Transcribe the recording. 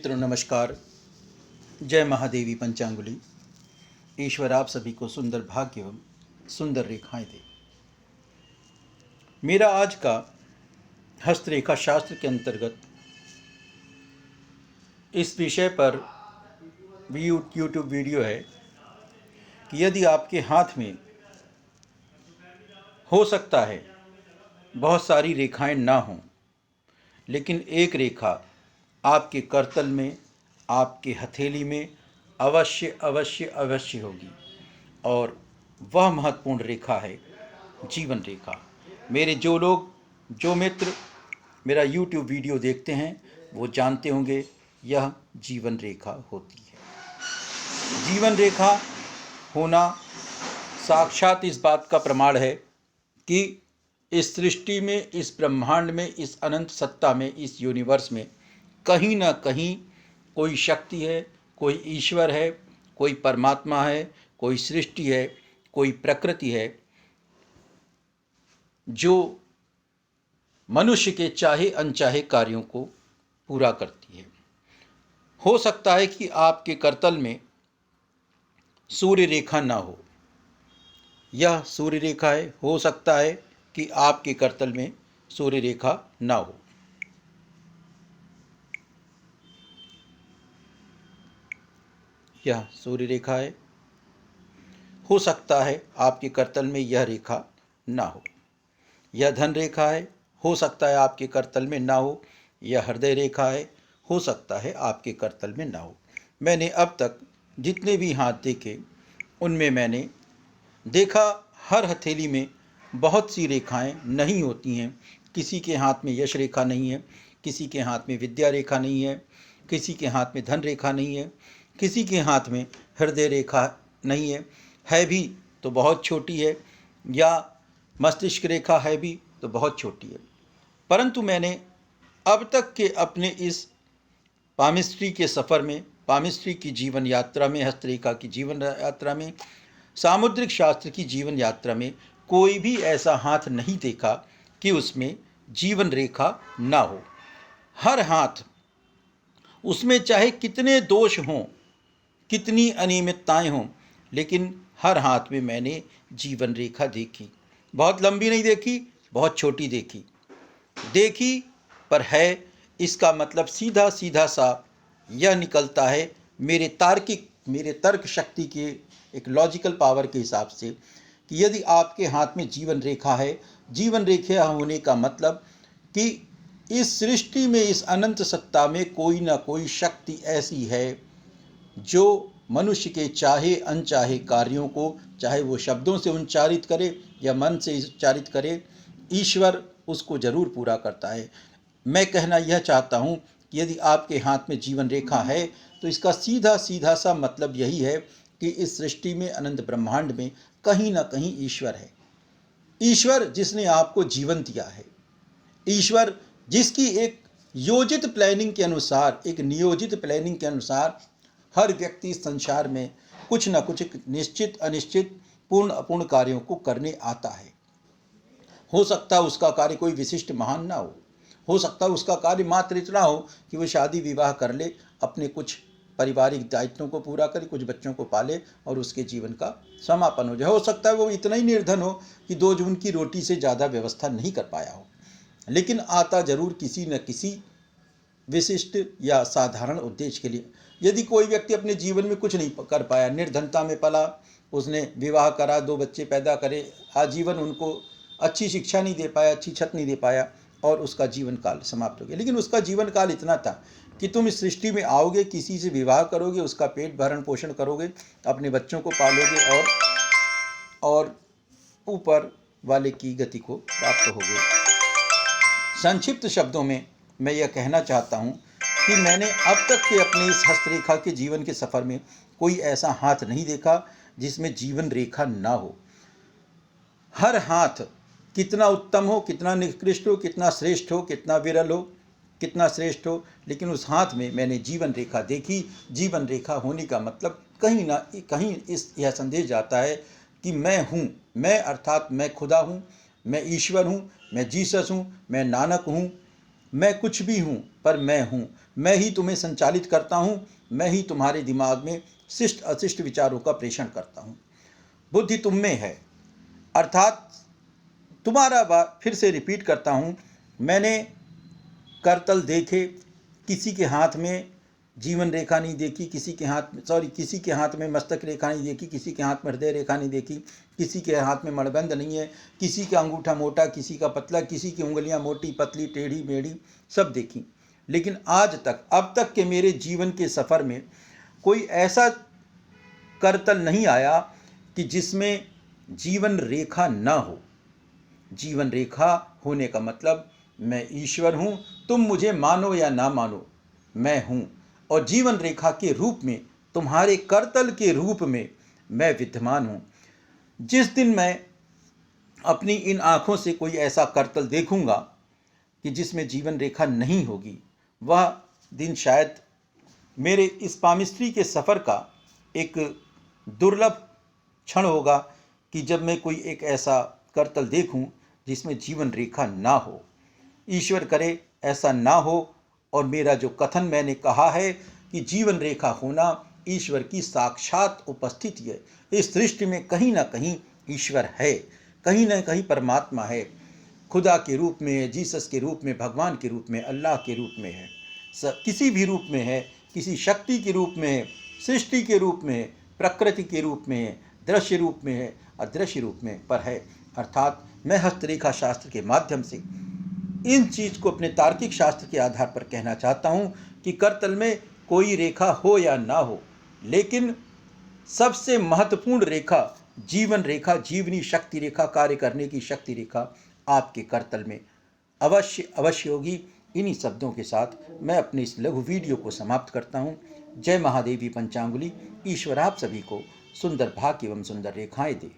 मित्रों नमस्कार। जय महादेवी पंचांगुली। ईश्वर आप सभी को सुंदर भाग्य एवं सुंदर रेखाएं दे। मेरा आज का हस्तरेखा शास्त्र के अंतर्गत इस विषय पर यूट्यूब वीडियो है कि यदि आपके हाथ में हो सकता है बहुत सारी रेखाएं ना हों, लेकिन एक रेखा आपके करतल में, आपके हथेली में अवश्य अवश्य अवश्य होगी, और वह महत्वपूर्ण रेखा है जीवन रेखा। मेरे जो मित्र मेरा YouTube वीडियो देखते हैं वो जानते होंगे यह जीवन रेखा होती है। जीवन रेखा होना साक्षात इस बात का प्रमाण है कि इस सृष्टि में, इस ब्रह्मांड में, इस अनंत सत्ता में, इस यूनिवर्स में कहीं ना कहीं कोई शक्ति है, कोई ईश्वर है, कोई परमात्मा है, कोई सृष्टि है, कोई प्रकृति है जो मनुष्य के चाहे अनचाहे कार्यों को पूरा करती है। हो सकता है कि आपके करतल में सूर्य रेखा ना हो, यह सूर्य रेखा है। हो सकता है कि आपके करतल में सूर्य रेखा ना हो, यह सूर्य रेखा है। हो सकता है आपके करतल में यह रेखा ना हो, यह धन रेखा है। हो सकता है आपके करतल में ना हो, यह हृदय रेखा है। हो सकता है आपके करतल में ना हो। मैंने अब तक जितने भी हाथ देखे उनमें मैंने देखा हर हथेली में बहुत सी रेखाएं नहीं होती हैं। किसी के हाथ में यश रेखा नहीं है, किसी के हाथ में विद्या रेखा नहीं है, किसी के हाथ में धन रेखा नहीं है, किसी के हाथ में हृदय रेखा नहीं है भी तो बहुत छोटी है, या मस्तिष्क रेखा है भी तो बहुत छोटी है। परंतु मैंने अब तक के अपने इस पामिस्ट्री के सफ़र में, पामिस्ट्री की जीवन यात्रा में, हस्तरेखा की जीवन यात्रा में, सामुद्रिक शास्त्र की जीवन यात्रा में कोई भी ऐसा हाथ नहीं देखा कि उसमें जीवन रेखा ना हो। हर हाथ, उसमें चाहे कितने दोष हों, कितनी अनियमितताएं हों, लेकिन हर हाथ में मैंने जीवन रेखा देखी। बहुत लंबी नहीं देखी, बहुत छोटी देखी पर है। इसका मतलब सीधा सीधा सा यह निकलता है मेरे तर्क शक्ति के एक लॉजिकल पावर के हिसाब से कि यदि आपके हाथ में जीवन रेखा है, जीवन रेखा होने का मतलब कि इस सृष्टि में, इस अनंत सत्ता में कोई ना कोई शक्ति ऐसी है जो मनुष्य के चाहे अनचाहे कार्यों को, चाहे वो शब्दों से उच्चारित करे या मन से उच्चारित करे, ईश्वर उसको जरूर पूरा करता है। मैं कहना यह चाहता हूँ कि यदि आपके हाथ में जीवन रेखा है तो इसका सीधा सीधा सा मतलब यही है कि इस सृष्टि में, अनंत ब्रह्मांड में कहीं ना कहीं ईश्वर है। ईश्वर जिसने आपको जीवन दिया है, ईश्वर जिसकी एक योजित प्लानिंग के अनुसार, एक नियोजित प्लानिंग के अनुसार हर व्यक्ति संसार में कुछ न कुछ निश्चित अनिश्चित, पूर्ण अपूर्ण कार्यों को करने आता है। हो सकता है उसका कार्य कोई विशिष्ट महान ना हो सकता है उसका कार्य मात्र इतना हो कि वो शादी विवाह कर ले, अपने कुछ पारिवारिक दायित्वों को पूरा करे, कुछ बच्चों को पाले और उसके जीवन का समापन हो जाए। हो सकता है वो इतना ही निर्धन हो कि 2 जून की रोटी से ज़्यादा व्यवस्था नहीं कर पाया हो, लेकिन आता जरूर किसी न किसी विशिष्ट या साधारण उद्देश्य के लिए। यदि कोई व्यक्ति अपने जीवन में कुछ नहीं कर पाया, निर्धनता में पला, उसने विवाह करा, 2 बच्चे पैदा करे, आजीवन उनको अच्छी शिक्षा नहीं दे पाया, अच्छी छत नहीं दे पाया और उसका जीवन काल समाप्त हो गया। लेकिन उसका जीवन काल इतना था कि तुम इस सृष्टि में आओगे, किसी से विवाह करोगे, उसका पेट भरण पोषण करोगे, अपने बच्चों को पालोगे और ऊपर वाले की गति को प्राप्त होगे। संक्षिप्त शब्दों में मैं यह कहना चाहता हूँ कि मैंने अब तक के अपने इस हस्तरेखा के जीवन के सफ़र में कोई ऐसा हाथ नहीं देखा जिसमें जीवन रेखा ना हो। हर हाथ कितना उत्तम हो, कितना निकृष्ट हो, कितना श्रेष्ठ हो, कितना विरल हो, कितना श्रेष्ठ हो, लेकिन उस हाथ में मैंने जीवन रेखा देखी। जीवन रेखा होने का मतलब कहीं ना कहीं यह संदेश जाता है कि मैं हूँ, मैं अर्थात मैं खुदा हूँ, मैं ईश्वर हूँ, मैं जीसस हूँ, मैं नानक हूँ, मैं कुछ भी हूँ पर मैं हूँ, मैं ही तुम्हें संचालित करता हूँ, मैं ही तुम्हारे दिमाग में शिष्ट अशिष्ट विचारों का प्रेषण करता हूँ। बुद्धि तुम में है, अर्थात तुम्हारा बात फिर से रिपीट करता हूँ, मैंने करतल देखे, किसी के हाथ में जीवन रेखा नहीं देखी, किसी के हाथ में मस्तक रेखा नहीं देखी, किसी के हाथ में हृदय रेखा नहीं देखी, किसी के हाथ में मणबंध नहीं है, किसी का अंगूठा मोटा, किसी का पतला, किसी की उंगलियां मोटी पतली टेढ़ी मेढ़ी सब देखी। लेकिन आज तक, अब तक के मेरे जीवन के सफ़र में कोई ऐसा करतल नहीं आया कि जिसमें जीवन रेखा न हो। जीवन रेखा होने का मतलब मैं ईश्वर हूँ, तुम मुझे मानो या ना मानो, मैं हूँ। और जीवन रेखा के रूप में, तुम्हारे करतल के रूप में मैं विद्यमान हूँ। जिस दिन मैं अपनी इन आँखों से कोई ऐसा करतल देखूँगा कि जिसमें जीवन रेखा नहीं होगी, वह दिन शायद मेरे इस पामिस्ट्री के सफ़र का एक दुर्लभ क्षण होगा कि जब मैं कोई एक ऐसा करतल देखूं जिसमें जीवन रेखा ना हो। ईश्वर करे ऐसा ना हो। और मेरा जो कथन मैंने कहा है कि जीवन रेखा होना ईश्वर की साक्षात उपस्थिति है। इस सृष्टि में कहीं ना कहीं ईश्वर है, कहीं ना कहीं परमात्मा है, खुदा के रूप में, जीसस के रूप में, भगवान के रूप में, अल्लाह के रूप में है, किसी भी रूप में है, किसी शक्ति के रूप में है, सृष्टि के रूप में है, प्रकृति के रूप में है, दृश्य रूप में है, अदृश्य रूप में पर है। अर्थात मैं हस्तरेखा शास्त्र के माध्यम से इन चीज़ को अपने तार्किक शास्त्र के आधार पर कहना चाहता हूँ कि करतल में कोई रेखा हो या ना हो, लेकिन सबसे महत्वपूर्ण रेखा जीवन रेखा, जीवनी शक्ति रेखा, कार्य करने की शक्ति रेखा आपके करतल में अवश्य अवश्य होगी। इन्हीं शब्दों के साथ मैं अपने इस लघु वीडियो को समाप्त करता हूँ। जय महादेवी पंचांगुली। ईश्वर आप सभी को सुंदर भाग्य एवं सुंदर रेखाएं दे।